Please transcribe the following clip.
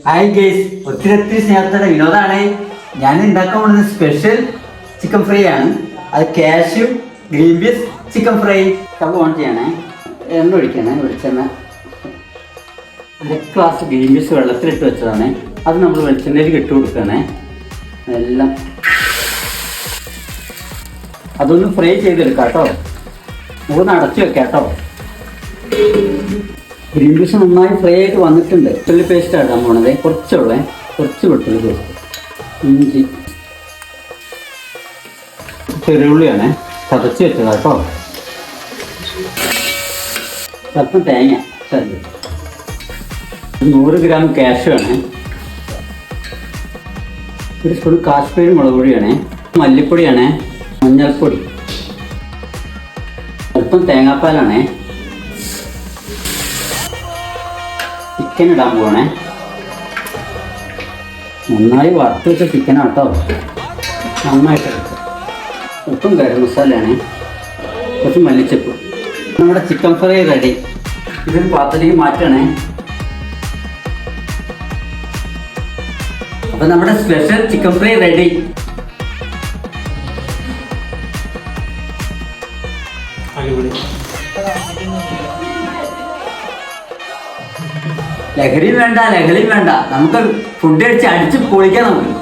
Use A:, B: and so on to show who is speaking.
A: Hi guys, ഒത്തിരി സ്നേഹത്തോടെ വിനോദാണ്. ഞാൻ ഉണ്ടാക്കാൻ പോകുന്നത് സ്പെഷ്യൽ ചിക്കൻ ഫ്രൈ ആണ്. അത് cashew green peas chicken fry. Stove on ചെയ്യണേ, എണ്ണ ഒഴിക്കണേ. വെളിച്ചെണ്ണ 1 ഗ്ലാസ് ഗ്രീൻ പീസ് വെള്ളത്തിലിട്ട് വെച്ചതാണ്. അത് നമ്മൾ വെളിച്ചെണ്ണയിൽ ഇട്ട് കൊടുക്കണേ. എല്ലാം അതൊന്ന് ഫ്രൈ ചെയ്തെടുക്കാം കേട്ടോ. നമുക്കൊന്ന് അടച്ചു വെക്കാം കേട്ടോ. ഗ്രീൻ പീസ് നന്നായി ഫ്രൈ ആയിട്ട് വന്നിട്ടുണ്ട്. വെളുത്തുള്ളി പേസ്റ്റ് ആക്കാൻ പോണത് കുറച്ച് വെളുത്തുള്ളി പേസ്റ്റ്, ഇഞ്ചി, ചെറുള്ളിയാണ് ചതച്ച് വെച്ചത് കേട്ടോ. സ്വല്പം തേങ്ങ, 100 ഗ്രാം കാഷ്യൂ ആണ്. 1 സ്പൂൺ കാശ്മീരി മുളക് പൊടിയാണ്. മല്ലിപ്പൊടിയാണ്, മഞ്ഞൾപ്പൊടി, അല്പം തേങ്ങാപ്പാലാണ്. ചിക്കൻ ഇടാൻ പോകണേ. നന്നായി വറുത്ത് വെച്ച ചിക്കനാട്ടോ. നന്നായിട്ട് ഉപ്പും ഗരം മസാലയാണ്, കുറച്ച് മല്ലിച്ചപ്പ്. നമ്മുടെ ചിക്കൻ ഫ്രൈ റെഡി. ഇതൊരു പാത്രത്തിലേക്ക് മാറ്റണേ. അപ്പം നമ്മുടെ സ്പെഷ്യൽ ചിക്കൻ ഫ്രൈ റെഡി. ലഹരിയും വേണ്ട, നമുക്ക് ഫുഡ് അടിച്ച് പൊളിക്കാം നമുക്ക്.